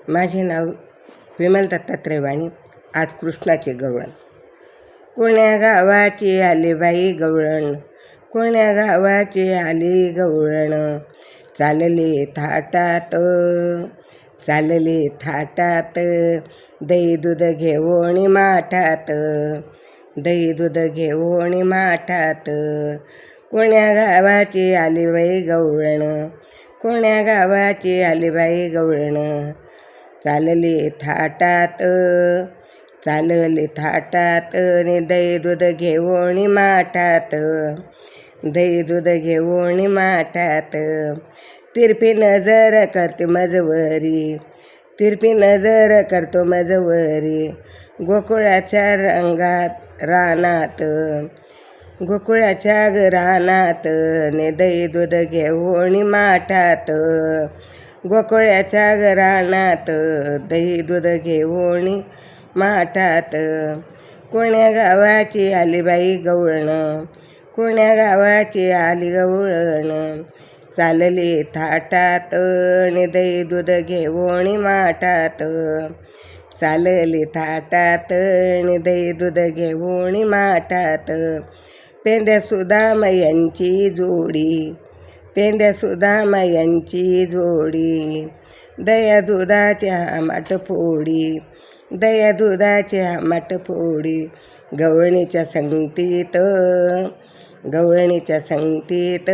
माझे नाव विमल दत्तात्रय वाणी. आज कृष्णाचे गवळण. कोण्या गावाची आली बाई गवळण, कोण्या गावाची आली गवळण. चालले थाटात, चालले थाटात, दही दूध घेऊन माठात, दही दूध घेऊन माठात. कोण्या गावाची आली बाई गवळण, कोण्या गावाची आली बाई गवळण. चालले थाटात, चालले थाटात, दही दूध घेऊन माठात, दही दूध घेऊन माठात. तिरपी नजर करते मजवरी, तिरपी नजर करतो मजवरी. गोकुळाच्या रंगात रानात, गोकुळाच्या रानात, दही दूध घेऊन माठात, गोकुळाच्या रानात, दही दूध घेऊन माठात. कोण्या गावाची आली बाई गवळण, कोण्या गावाची आली गवळण. चालली थाटात, दही दूध घेऊन माठात, चालली थाटात, दही दूध घेऊन माठात. पेंड्या सुदामयांची जोडी, पेंड्या सुदामयांची जोडी. दया दुधाच्या माठफोडी, दया दुधाच्या माठफोडी. गवळणीच्या संगतीत, गवळणीच्या संगतीत,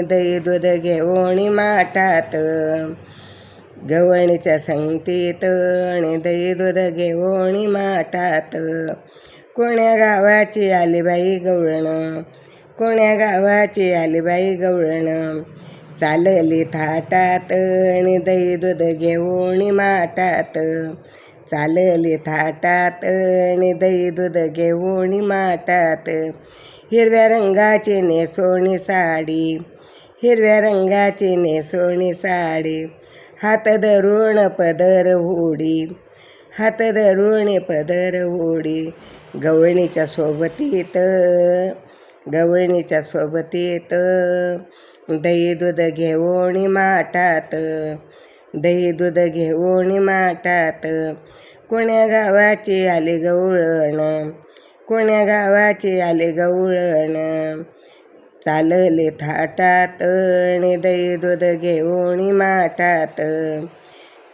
दही दूध घेऊन माठात, गवळणीच्या संगतीत, दही दूध घेऊन माठात. कोण्या गावाची आली बाई गवळण, कोण्या गावाची आली बाई गवळण. चालली थाटात, दही दूध घेऊन माठात, चालली थाटात, दही दूध घेऊन माठात. हिरव्या रंगाची नेसोणी साडी, हिरव्या रंगाची नेसोणी साडी. हात धरून पदर होडी, हात धरून पदर होडी. गवळणीच्या सोबतीत, गवळणीच्या सोबतीत, दही दूध घेऊन माठात, दही दूध घेऊन माठात. कोण्या गावाची आली गवळण, कोण्या गावाची आली गवळण. चालले थाटात, दही दूध घेऊन माठात,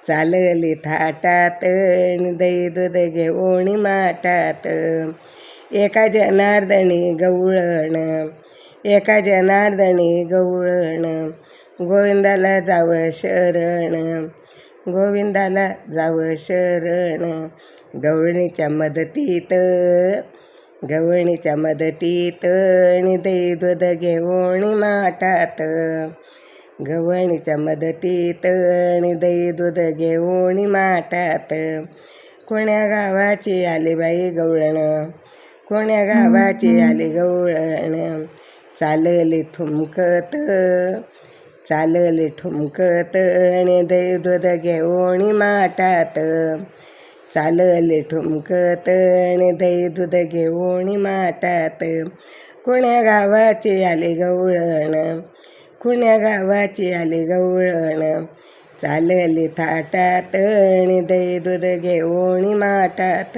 चालली थाटात, दही दूध घेऊन माठात. एका जनार्दनी गवळण, एका जनार्दनी गवळण. गोविंदाला जावं शरण, गोविंदाला जावं शरण. गवळणीच्या मदतीत, गवळणीच्या मदतीत, दही दूध घेऊन माठात, गवळणीच्या मदतीत, दही दूध घेऊन माठात. कोण्या गावाची आली बाई गवळण, कोण्या गावाची आली गवळण. चालली ठुमकत, चालली ठुमकत, दही दूध घेऊन माठात, चालली ठुमकत, दही दूध घेऊन माठात. कोण्या गावाची आली गवळण, कोण्या गावाची आली गवळण. चालली थाटात, दही दूध घेऊन माठात,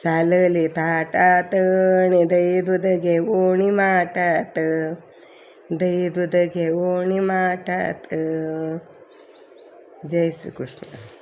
चालली थाटात, दही दूध घेऊन माठात, दही दूध घेऊन माठात. जय श्री कृष्ण.